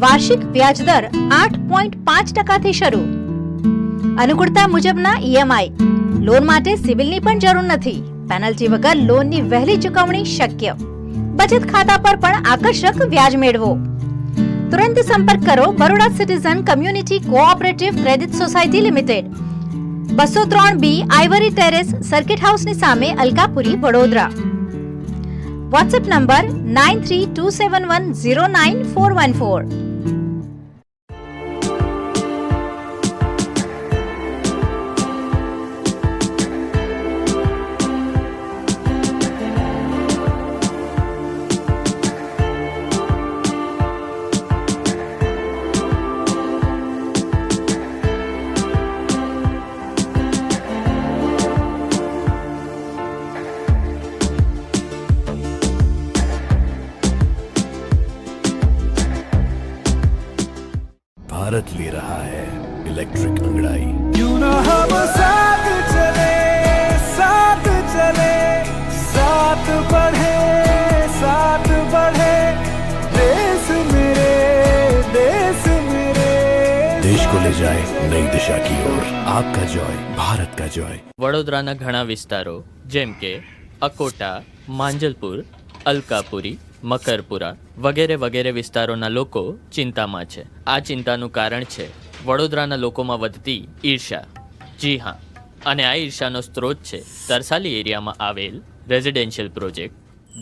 વાર્ષિક વ્યાજ દર 8.5% શરૂ। अनुकूलता मुजबना ईएमआई। लोन माटे सिविलनी पण जरूर नथी। पेनल्टी वगर लोननी वहेली चुकवणी शक्य। बचत खाता पर पण आकर्षक व्याज मेळवो। तुरंत संपर्क करो Baroda citizen community cooperative credit society limited, 203B Ivory terrace, circuit house ની સામે, અલકાપુરી, વડોદરા। WhatsApp number 9327109414। भारत ले रहा है इलेक्ट्रिक अंगड़ाई। क्यों ना हम साथ चले, साथ चले, साथ बढ़े, साथ बढ़े, देश मेरे, देश मेरे। देश को ले जाए नई दिशा की ओर। आपका जॉय, भारत का जॉय। વડોદરાના ઘણા વિસ્તારો જેમ કે અકોટા, માંજલપુર, અલકાપુરી, મકરપુરા વગેરે વગેરે વિસ્તારોના લોકો ચિંતામાં છે। આ ચિંતાનું કારણ છે વડોદરાના લોકોમાં વધતી ઈર્ષા। જી હા, અને આ ઈર્ષાનો સ્ત્રોત છે તરસાલી એરિયામાં આવેલ રેઝિડેન્શિયલ પ્રોજેક્ટ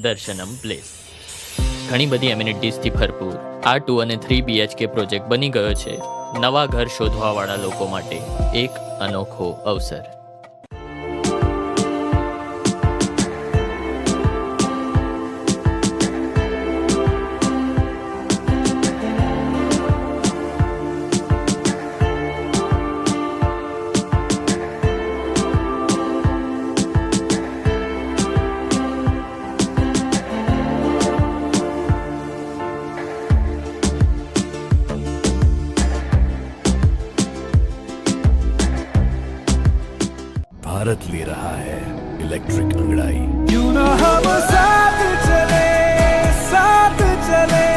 દર્શનમ પ્લેસ। ઘણી બધી એમિનિટીઝથી ભરપૂર આ 2 અને 3 BHK પ્રોજેક્ટ બની ગયો છે નવા ઘર શોધવાવાળા લોકો માટે એક અનોખો અવસર. भारत ले रहा है इलेक्ट्रिक अंगड़ाई. क्यों ना हम साथ चले, साथ चले,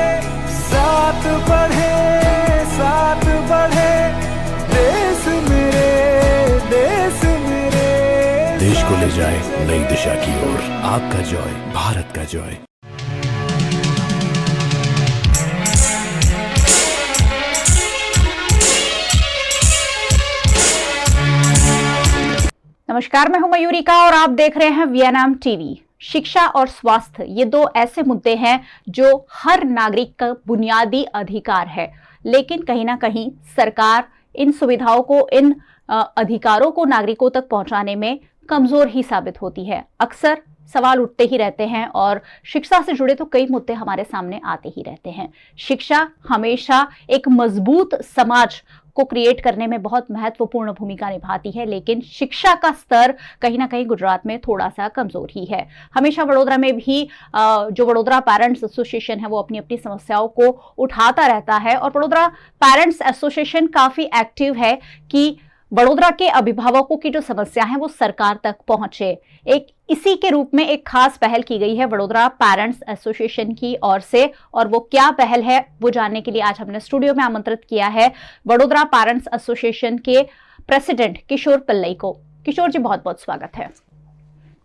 साथ बढ़े, साथ बढ़े, देश मेरे, देश मेरे. देश को ले जाए नई दिशा की ओर. आपका जॉय भारत का जॉय. नमस्कार, मैं हूं मयूरिका और आप देख रहे हैं वीएनएम टीवी. शिक्षा और स्वास्थ्य ये दो ऐसे मुद्दे हैं जो हर नागरिक का बुनियादी अधिकार है, लेकिन कहीं ना कहीं सरकार इन सुविधाओं को, इन अधिकारों को नागरिकों तक पहुंचाने में कमजोर ही साबित होती है. अक्सर सवाल उठते ही रहते हैं और शिक्षा से जुड़े तो कई मुद्दे हमारे सामने आते ही रहते हैं. शिक्षा हमेशा एक मजबूत समाज को क्रिएट करने में बहुत महत्वपूर्ण भूमिका निभाती है, लेकिन शिक्षा का स्तर कहीं ना कहीं गुजरात में थोड़ा सा कमजोर ही है. हमेशा वडोदरा में भी जो वडोदरा पेरेंट्स एसोसिएशन है वो अपनी अपनी समस्याओं को उठाता रहता है और वडोदरा पेरेंट्स एसोसिएशन काफी एक्टिव है कि वडोदरा के अभिभावकों की जो समस्या है वो सरकार तक पहुंचे. एक इसी के रूप में एक खास पहल की गई है वडोदरा पेरेंट्स एसोसिएशन की ओर से, और वो क्या पहल है वो जानने के लिए आज हमने स्टूडियो में आमंत्रित किया है वडोदरा पेरेंट्स एसोसिएशन के प्रेसिडेंट किशोर पिल्लई को. किशोर जी, बहुत बहुत स्वागत है.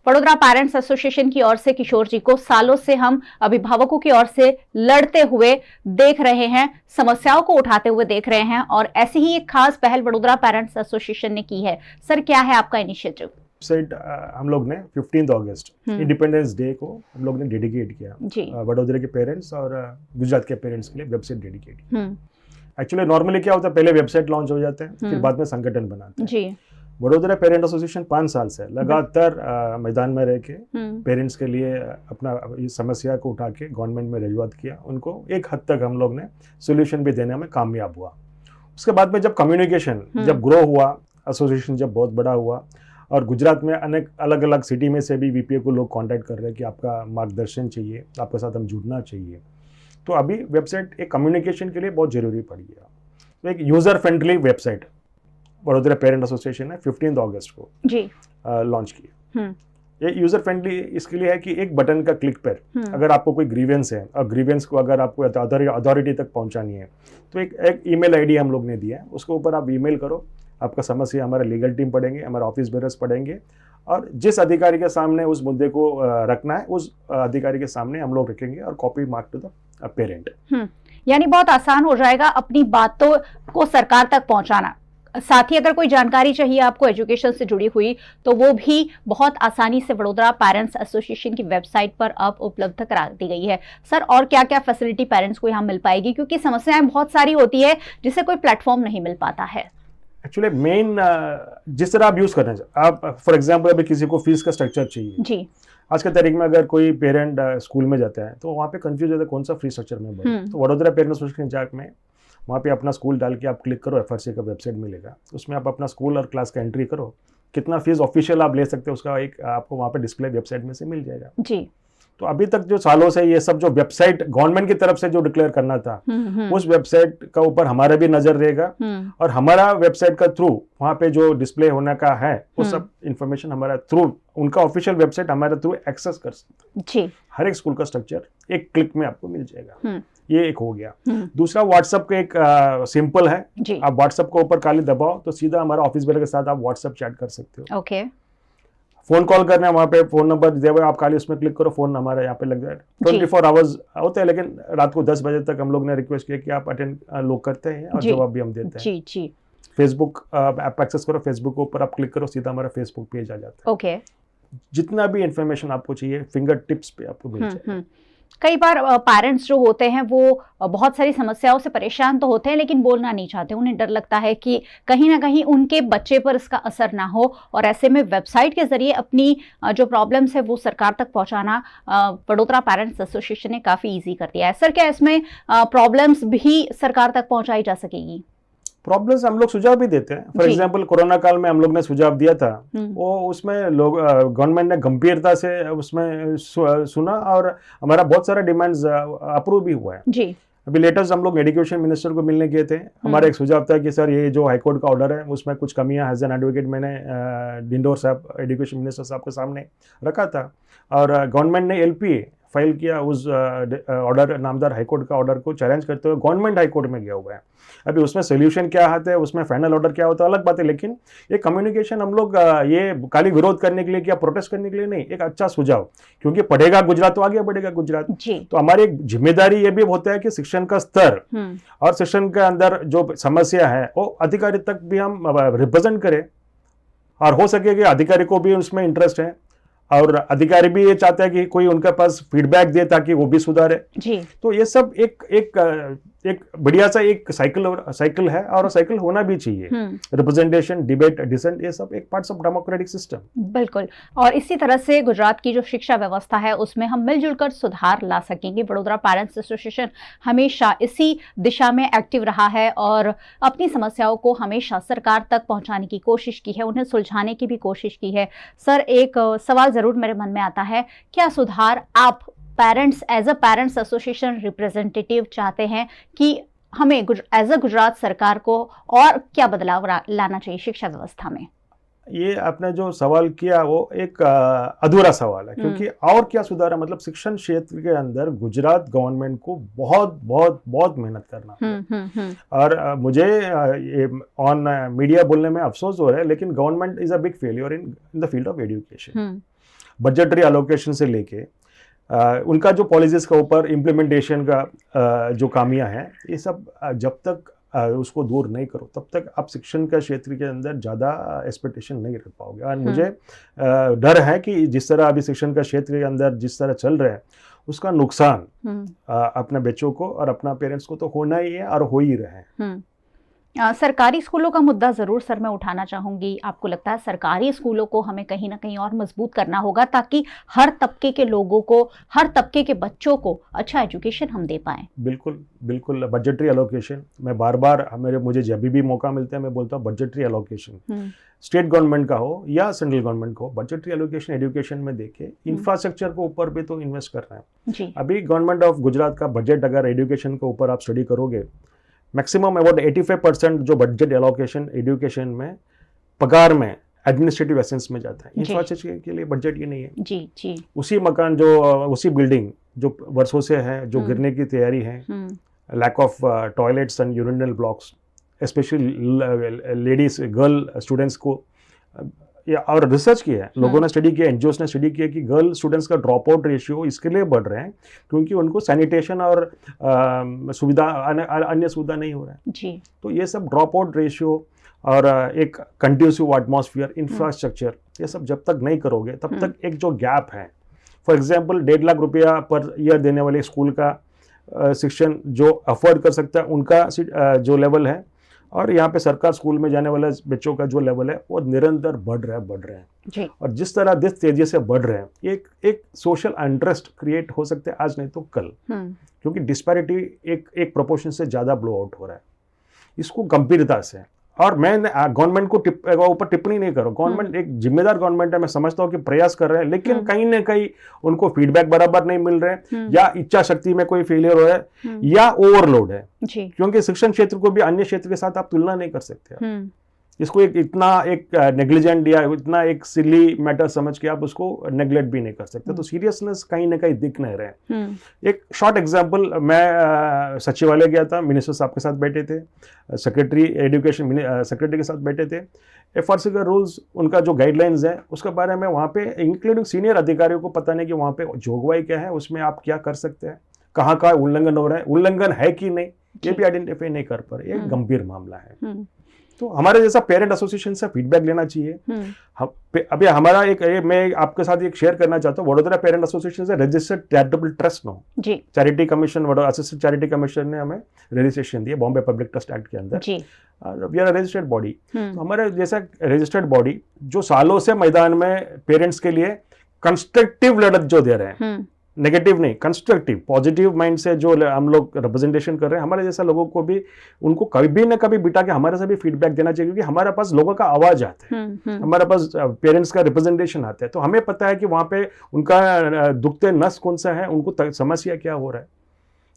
वडोदरा पेरेंट्स एसोसिएशन की ओर से किशोर जी को सालों से हम अभिभावकों की ओर से लड़ते हुए देख रहे हैं, समस्याओं को उठाते हुए देख रहे हैं, और ऐसी ही एक खास पहल वडोदरा पेरेंट्स एसोसिएशन ने की है. सर, क्या है आपका इनिशिएटिव? वेबसाइट हम लोग ने 15 अगस्त इंडिपेंडेंस डे को हम लोग ने डेडिकेट किया जी. वडोदरा के पेरेंट्स और गुजरात के पेरेंट्स के लिए वेबसाइट डेडिकेट. एक्चुअली नॉर्मली क्या होता है, पहले वेबसाइट लॉन्च हो जाते हैं, फिर बाद में संगठन बनाते हैं जी. वडोदरा पेरेंट एसोसिएशन 5 साल से लगातार मैदान में रह के पेरेंट्स के लिए अपना इस समस्या को उठा के गवर्नमेंट में रजूआत किया. उनको एक हद तक हम लोग ने सोल्यूशन भी देने में कामयाब हुआ. उसके बाद में जब कम्युनिकेशन जब ग्रो हुआ, एसोसिएशन जब बहुत बड़ा हुआ और गुजरात में अनेक अलग अलग सिटी में से भी वीपीए को लोग कांटेक्ट कर रहे हैं कि आपका मार्गदर्शन चाहिए, आपके साथ हम जुड़ना चाहिए, तो अभी वेबसाइट एक कम्युनिकेशन के लिए बहुत ज़रूरी पड़ गया. तो एक user friendly website Vadodara parent association ने 15 अगस्त को जी लॉन्च किया. ये यूज़र फ्रेंडली इसके लिए है कि एक बटन का क्लिक पर अगर आपको कोई ग्रीवेंस है और ग्रीवेंस को अगर आपको अथॉरिटी तक पहुंचानी है तो एक ईमेल आईडी हम लोग ने दिया है, उसके ऊपर आप ईमेल करो, आपका समस्या हमारा लीगल टीम पढ़ेंगे, हमारा ऑफिस बेरर्स पढ़ेंगे, और जिस अधिकारी के सामने उस मुद्दे को रखना है उस अधिकारी के सामने हम लोग रखेंगे और copy mark to the parent. यानी बहुत आसान हो जाएगा अपनी बातों को सरकार तक पहुंचाना. साथ ही अगर कोई जानकारी चाहिए आपको एजुकेशन से जुड़ी हुई तो वो भी बहुत आसानी से वडोदरा पेरेंट्स एसोसिएशन की वेबसाइट पर अब उपलब्ध करा दी गई है. सर, और क्या क्या फैसिलिटी पेरेंट्स को यहाँ मिल पाएगी, क्योंकि समस्याएं बहुत सारी होती है जिसे कोई प्लेटफॉर्म नहीं मिल पाता है? एक्चुअली मेन जिस तरह आप यूज़ करना चाहिए, आप फॉर एग्जांपल अभी किसी को फीस का स्ट्रक्चर चाहिए जी. आज के तारीख में अगर कोई पेरेंट स्कूल में जाता है तो वहाँ पे कंफ्यूज होता है कौन सा फीस स्ट्रक्चर में भरे. तो वडोदरा पेरेंट एसोसिएशन जाक में वहाँ पे अपना स्कूल डाल के आप क्लिक करो, एफआरसी का वेबसाइट मिलेगा, उसमें आप अपना स्कूल और क्लास का एंट्री करो, कितना फीस ऑफिशियल आप ले सकते हो उसका एक आपको वहाँ पे डिस्प्ले वेबसाइट में से मिल जाएगा जी. तो अभी तक जो सालों से ये सब जो वेबसाइट गवर्नमेंट की तरफ से जो डिक्लेयर करना था उस वेबसाइट का ऊपर हमारा भी नजर रहेगा और हमारा वेबसाइट का थ्रू वहाँ पे जो डिस्प्ले होने का है वो सब इंफॉर्मेशन हमारा थ्रू उनका ऑफिशियल वेबसाइट हमारे थ्रू एक्सेस कर सकते जी. हर एक स्कूल का स्ट्रक्चर एक क्लिक में आपको मिल जाएगा. ये एक हो गया. दूसरा, व्हाट्सएप का एक सिंपल है जी. आप व्हाट्सएप को ऊपर खाली दबाओ तो सीधा हमारा ऑफिस बेयर के साथ आप व्हाट्सएप चैट कर सकते हो. ओके. फोन कॉल करना है, वहाँ पे फोन नंबर दिया हुआ है, आप खाली उसमें क्लिक करो, फोन हमारा यहाँ पे लग जाए. 24 आवर्स होते हैं, लेकिन रात को 10 बजे तक हम लोग ने रिक्वेस्ट किया कि आप अटेंड लोग करते हैं और जवाब भी हम देते हैं जी जी. फेसबुक ऐप एक्सेस करो, फेसबुक के ऊपर आप क्लिक करो, सीधा हमारा फेसबुक पेज आ जाता है. ओके. जितना भी इंफॉर्मेशन आपको चाहिए फिंगर टिप्स पे आपको मिल जाएगा. कई बार पेरेंट्स जो होते हैं वो बहुत सारी समस्याओं से परेशान तो होते हैं लेकिन बोलना नहीं चाहते, उन्हें डर लगता है कि कहीं ना कहीं उनके बच्चे पर इसका असर ना हो, और ऐसे में वेबसाइट के जरिए अपनी जो प्रॉब्लम्स है वो सरकार तक पहुंचाना वडोदरा पेरेंट्स एसोसिएशन ने काफ़ी ईजी कर दिया है। सर, क्या इसमें प्रॉब्लम्स भी सरकार तक पहुंचाई जा सकेगी? प्रॉब्लम्स हम लोग सुझाव भी देते हैं। फॉर एग्जांपल कोरोना काल में हम लोग ने सुझाव दिया था, वो उसमें लोग गवर्नमेंट ने गंभीरता से उसमें सुना और हमारा बहुत सारा डिमांड्स अप्रूव भी हुआ है जी। अभी लेटेस्ट हम लोग एजुकेशन मिनिस्टर को मिलने गए थे, हमारा एक सुझाव था कि सर ये जो हाईकोर्ट का ऑर्डर है उसमें कुछ कमियां एज एन एडवोकेट मैंने डिंडोर साहब एजुकेशन मिनिस्टर साहब के सामने रखा था, और गवर्नमेंट ने LPA फाइल किया उस ऑर्डर, नामदार हाईकोर्ट का ऑर्डर को चैलेंज करते हुए गवर्नमेंट हाईकोर्ट में गया हुआ है। अभी उसमें सोल्यूशन क्या आता है, उसमें फाइनल ऑर्डर क्या होता है अलग बात है, लेकिन ये कम्युनिकेशन हम लोग ये खाली विरोध करने के लिए या प्रोटेस्ट करने के लिए नहीं, एक अच्छा सुझाव, क्योंकि पढ़ेगा गुजरात तो आगे बढ़ेगा गुजरात। तो हमारी एक जिम्मेदारी ये भी होता है कि शिक्षण का स्तर और शिक्षण के अंदर जो समस्या है वो अधिकारी तक भी हम रिप्रेजेंट करें, और हो सके कि अधिकारी को भी उसमें इंटरेस्ट है और अधिकारी भी ये चाहते हैं कि कोई उनके पास फीडबैक दे ताकि वो भी सुधारे जी। तो ये सब एक बढ़िया सा एक साइकिल है, और साइकिल होना भी चाहिए। रिप्रेजेंटेशन, डिबेट, डिसेंट, ये सब एक पार्ट्स ऑफ डेमोक्रेटिक सिस्टम। बिल्कुल, और इसी तरह से गुजरात की जो शिक्षा व्यवस्था है उसमें हम मिलजुल कर सुधार ला सकेंगे। वडोदरा पेरेंट्स एसोसिएशन हमेशा इसी दिशा में एक्टिव रहा है और अपनी समस्याओं को हमेशा सरकार तक पहुंचाने की कोशिश की है, उन्हें सुलझाने की भी कोशिश की है। सर, एक सवाल जरूर मेरे मन में आता है, क्या सुधार आप parents as a parents association representative चाहते हैं कि हमें एज अ गुजरात सरकार को और क्या बदलाव लाना चाहिए शिक्षा व्यवस्था में? ये आपने जो सवाल किया वो एक अधूरा सवाल है, क्योंकि और क्या सुधार है, मतलब शिक्षण क्षेत्र के अंदर गुजरात गवर्नमेंट को बहुत बहुत बहुत मेहनत करना और मुझे ऑन मीडिया बोलने में अफसोस हो रहा है, लेकिन government is a big failure in the field of education. Budgetary allocation से लेके उनका जो पॉलिसीज के ऊपर इम्प्लीमेंटेशन का जो खामियां हैं, ये सब जब तक उसको दूर नहीं करो तब तक आप शिक्षण का क्षेत्र के अंदर ज़्यादा एक्सपेक्टेशन नहीं रख पाओगे। और मुझे डर है कि जिस तरह अभी शिक्षण का क्षेत्र के अंदर जिस तरह चल रहा है उसका नुकसान अपने बच्चों को और अपना पेरेंट्स को तो होना ही है और हो ही रहे हैं। सरकारी स्कूलों का मुद्दा ज़रूर सर मैं उठाना चाहूँगी। आपको लगता है सरकारी स्कूलों को हमें कहीं ना कहीं और मजबूत करना होगा ताकि हर तबके के लोगों को, हर तबके के बच्चों को अच्छा एजुकेशन हम दे पाएँ? बिल्कुल बिल्कुल। बजटरी एलोकेशन, मैं बार बार मुझे जब भी मौका मिलता है मैं बोलता हूँ बजटरी एलोकेशन स्टेट गवर्नमेंट का हो या सेंट्रल गवर्नमेंट का हो, बजटरी एलोकेशन एजुकेशन में देखे इंफ्रास्ट्रक्चर के ऊपर भी तो इन्वेस्ट करना है। अभी गवर्नमेंट ऑफ गुजरात का बजट अगर एजुकेशन के ऊपर आप स्टडी करोगे, मैक्सिमम अबाउट 85% जो बजट एलोकेशन एजुकेशन में पगार में एडमिनिस्ट्रेटिव एसेंस में जाता है। इंफ्रास्ट्रक्चर के लिए बजट ही नहीं है जी। उसी मकान जो उसी बिल्डिंग जो वर्षों से है, जो गिरने की तैयारी है, lack of toilets and urinal blocks, specially ladies girl students को, और रिसर्च किया है लोगों ने, स्टडी किया, एनजीओस ने स्टडी किया कि गर्ल स्टूडेंट्स का ड्रॉप आउट रेशियो इसके लिए बढ़ रहे हैं क्योंकि उनको सैनिटेशन और सुविधा अन्य सुविधा नहीं हो रहा है जी। तो ये सब ड्रॉप आउट रेशियो और एक कंड्यूसिव एटमॉस्फेयर, इंफ्रास्ट्रक्चर, ये सब जब तक नहीं करोगे तब तक एक जो गैप है, फॉर एग्जाम्पल 1.5 लाख रुपया पर ईयर देने वाले स्कूल का शिक्षण जो अफोर्ड कर सकता है उनका जो लेवल है, और यहाँ पे सरकार स्कूल में जाने वाले बच्चों का जो लेवल है वो निरंतर बढ़ रहा है जी। और जिस तेजी से बढ़ रहे हैं एक सोशल इंटरेस्ट क्रिएट हो सकता है आज नहीं तो कल, क्योंकि डिस्पैरिटी एक प्रोपोर्शन से ज़्यादा ब्लो आउट हो रहा है। इसको गंभीरता से, और मैं गवर्नमेंट को ऊपर टिप्पणी नहीं करूँ, गवर्नमेंट एक जिम्मेदार गवर्नमेंट है, मैं समझता हूँ कि प्रयास कर रहे हैं, लेकिन कहीं ना कहीं उनको फीडबैक बराबर नहीं मिल रहे, या इच्छा शक्ति में कोई फेलियर हो रहा है, या ओवरलोड है, क्योंकि शिक्षण क्षेत्र को भी अन्य क्षेत्र के साथ आप तुलना नहीं कर सकते। इसको इतना नेग्लिजेंट या इतना एक सिली मैटर समझ के आप उसको नेग्लेक्ट भी नहीं कर सकते। तो सीरियसनेस कहीं ना कहीं दिख नहीं रहे। एक शॉर्ट एग्जांपल, मैं सचिवालय गया था, मिनिस्टर साहब के साथ बैठे थे, सेक्रेटरी एजुकेशन सेक्रेटरी के साथ बैठे थे। एफआरसी का रूल्स, उनका जो गाइडलाइंस है उसके बारे में वहाँ पे इंक्लूडिंग सीनियर अधिकारियों को पता नहीं कि वहाँ पे जोगवाई क्या है, उसमें आप क्या कर सकते हैं, कहाँ का उल्लंघन हो रहा है, उल्लंघन है कि नहीं, ये भी आइडेंटिफाई नहीं कर पा रहे। ये गंभीर मामला है। तो हमारे जैसा पेरेंट एसोसिएशन से फीडबैक लेना चाहिए। अभी हमारा मैं आपके साथ एक शेयर करना चाहता हूँ। वडोदरा पेरेंट एसोसिएशन से रजिस्टर्ड चैरिटेबल ट्रस्ट नो charity commission, assistant charity commission ने हमें रजिस्ट्रेशन दिया बॉम्बे पब्लिक ट्रस्ट एक्ट के अंदर। We are registered body. तो हमारे जैसा रजिस्टर्ड बॉडी जो सालों से मैदान में पेरेंट्स के लिए कंस्ट्रक्टिव लड़त जो दे रहे हैं, नेगेटिव नहीं, कंस्ट्रक्टिव पॉजिटिव माइंड से जो हम लोग रिप्रेजेंटेशन कर रहे हैं, हमारे जैसा लोगों को भी उनको कभी न कभी बिठा के हमारे से भी फीडबैक देना चाहिए, क्योंकि हमारे पास लोगों का आवाज आता है, हमारे पास पेरेंट्स का रिप्रेजेंटेशन आता है। तो हमें पता है कि वहाँ पे उनका दुखते नस कौन सा है, उनको समस्या क्या हो रहा है।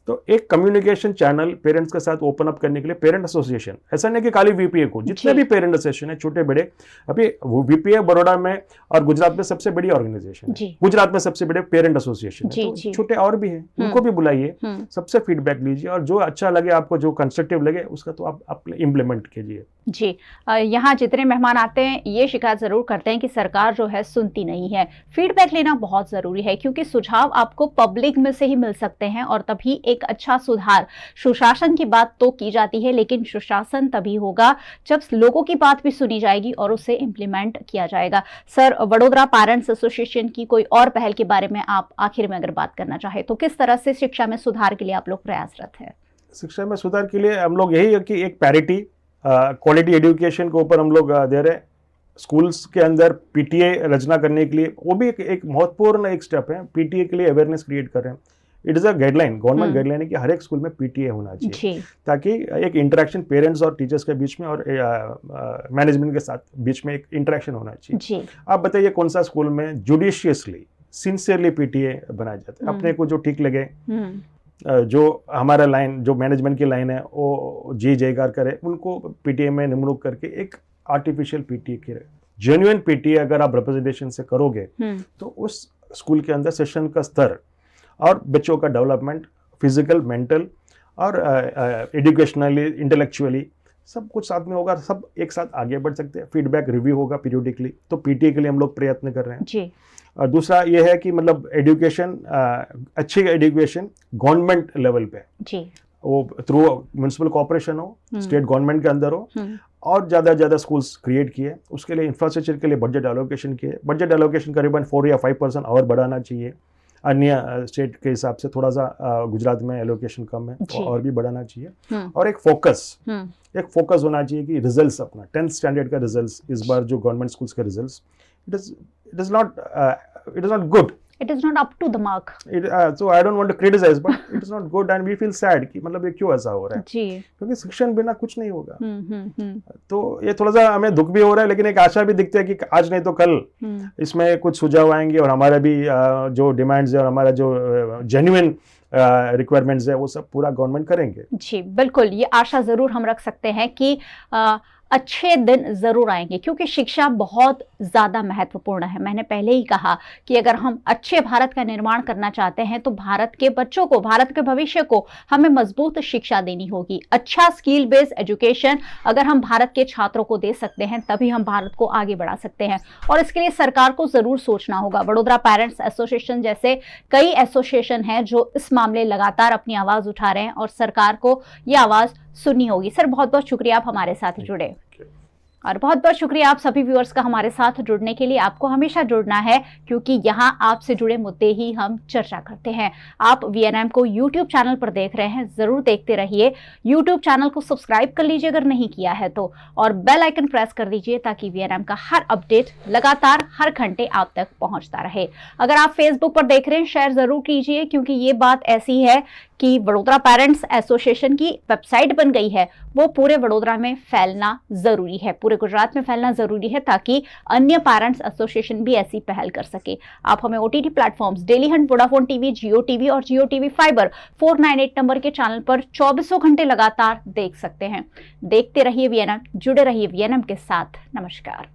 तो एक कम्युनिकेशन चैनल पेरेंट्स के साथ ओपन अप करने के लिए पेरेंट एसोसिएशन, ऐसा नहीं कि खाली वीपीए को, जितने भी पेरेंट एसोसिएशन है छोटे बड़े, अभी वीपीए बड़ौदा में और गुजरात में सबसे बड़ी ऑर्गेनाइजेशन है, गुजरात में सबसे बड़े पेरेंट एसोसिएशन है। तो छोटे और भी हैं, उनको भी बुलाइए, सबसे फीडबैक लीजिए, और जो अच्छा लगे आपको, जो कंस्ट्रक्टिव लगे उसका तो आप इम्प्लीमेंट कीजिए। जी, यहाँ जितने मेहमान आते हैं ये शिकायत जरूर करते हैं कि सरकार जो है सुनती नहीं है। फीडबैक लेना बहुत जरूरी है, क्योंकि सुझाव आपको पब्लिक में से ही मिल सकते हैं, और तभी एक अच्छा सुधार। सुशासन की बात तो की जाती है, लेकिन सुशासन तभी होगा जब लोगों की बात भी सुनी जाएगी और उसे इम्प्लीमेंट किया जाएगा। सर, वडोदरा पेरेंट्स एसोसिएशन की कोई और पहल के बारे में आप आखिर में अगर बात करना चाहे तो किस तरह से शिक्षा में सुधार के लिए आप लोग प्रयासरत हैं? शिक्षा में सुधार के लिए हम लोग यही है कि एक पैरिटी, क्वालिटी एजुकेशन के ऊपर हम लोग दे रहे हैं। स्कूल्स के अंदर पीटीए रचना करने के लिए, वो भी एक महत्वपूर्ण एक स्टेप है। पीटीए के लिए अवेयरनेस क्रिएट कर रहे हैं। It is a guideline, government guideline है कि हर एक स्कूल में पीटीए होना चाहिए, ताकि एक इंटरेक्शन पेरेंट्स और टीचर्स के बीच में और मैनेजमेंट के साथ बीच में एक इंटरेक्शन होना चाहिए। आप बताइए कौन सा स्कूल में जुडिशियसली, सिंसियरली पीटीए बनाया जाता है? अपने को जो ठीक लगे, जो हमारा लाइन, जो मैनेजमेंट की लाइन है वो जी जयकार करे, उनको पीटीए में निमणूक करके एक आर्टिफिशियल पीटीए की, जेन्युइन पीटीए अगर आप रिप्रेजेंटेशन से करोगे तो उस स्कूल के अंदर सेशन का स्तर और बच्चों का डेवलपमेंट, फिजिकल, मेंटल और एजुकेशनली, इंटेलेक्चुअली सब कुछ साथ में होगा, सब एक साथ आगे बढ़ सकते हैं। फीडबैक रिव्यू होगा पीरियडिकली, तो पीटीए के लिए हम लोग प्रयत्न कर रहे हैं जी। और दूसरा ये है कि मतलब एजुकेशन, अच्छी एजुकेशन गवर्नमेंट लेवल पे जी, वो थ्रू म्यूनिसिपल कॉर्पोरेशन हो, स्टेट गवर्नमेंट के अंदर हो, और ज़्यादा स्कूल्स क्रिएट किए। उसके लिए इंफ्रास्ट्रक्चर के लिए बजट एलोकेशन किए। बजट एलोकेशन करीबन 4 या 5% और बढ़ाना चाहिए। अन्य स्टेट के हिसाब से थोड़ा सा गुजरात में एलोकेशन कम है, तो और भी बढ़ाना चाहिए। और एक फोकस होना चाहिए कि रिजल्ट्स, अपना 10th स्टैंडर्ड का रिजल्ट्स, इस बार जो गवर्नमेंट स्कूल्स के results, it is not good. It is not up to the mark. So I don't want to criticize, but it is not good and we feel sad कि मतलब ये क्यों ऐसा हो रहा है जी, क्योंकि शिक्षण बिना कुछ नहीं होगा। तो ये थोड़ा सा हमें दुख भी हो रहा है, लेकिन एक आशा भी दिखती है कि आज नहीं तो कल इसमें कुछ सुझाव आएंगे और हमारे भी जो डिमांड्स है और हमारा जो जेन्युइन रिक्वायरमेंट्स है वो सब पूरा गवर्नमेंट करेंगे जी। बिल्कुल, ये आशा जरूर हम रख सकते हैं कि अच्छे दिन जरूर आएंगे, क्योंकि शिक्षा बहुत ज़्यादा महत्वपूर्ण है। मैंने पहले ही कहा कि अगर हम अच्छे भारत का निर्माण करना चाहते हैं तो भारत के बच्चों को, भारत के भविष्य को हमें मजबूत शिक्षा देनी होगी। अच्छा स्किल बेस्ड एजुकेशन अगर हम भारत के छात्रों को दे सकते हैं तभी हम भारत को आगे बढ़ा सकते हैं, और इसके लिए सरकार को ज़रूर सोचना होगा। वडोदरा पेरेंट्स एसोसिएशन जैसे कई एसोसिएशन हैं जो इस मामले लगातार अपनी आवाज़ उठा रहे हैं, और सरकार को ये आवाज़ सुननी होगी। सर, बहुत बहुत शुक्रिया आप हमारे साथ जुड़े, और बहुत बहुत शुक्रिया आप सभी व्यूअर्स का हमारे साथ जुड़ने के लिए। आपको हमेशा जुड़ना है, क्योंकि यहाँ आपसे जुड़े मुद्दे ही हम चर्चा करते हैं। आप VNM को YouTube चैनल पर देख रहे हैं, जरूर देखते रहिए। YouTube चैनल को सब्सक्राइब कर लीजिए अगर नहीं किया है तो, और बेल आइकन प्रेस कर दीजिए ताकि VNM का हर अपडेट लगातार हर घंटे आप तक पहुंचता रहे। अगर आप Facebook पर देख रहे हैं, शेयर जरूर कीजिए, क्योंकि ये बात ऐसी है कि वडोदरा पेरेंट्स एसोसिएशन की वेबसाइट बन गई है, वो पूरे वडोदरा में फैलना जरूरी है, पूरे गुजरात में फैलना जरूरी है, ताकि अन्य पेरेंट्स एसोसिएशन भी ऐसी पहल कर सके। आप हमें OTT platforms Dailyhunt, Vodafone TV, Jio TV और जियो टीवी फाइबर 498 नंबर के चैनल पर 24 घंटे लगातार देख सकते हैं। देखते रहिए VNM, जुड़े रहिए VNM के साथ। नमस्कार।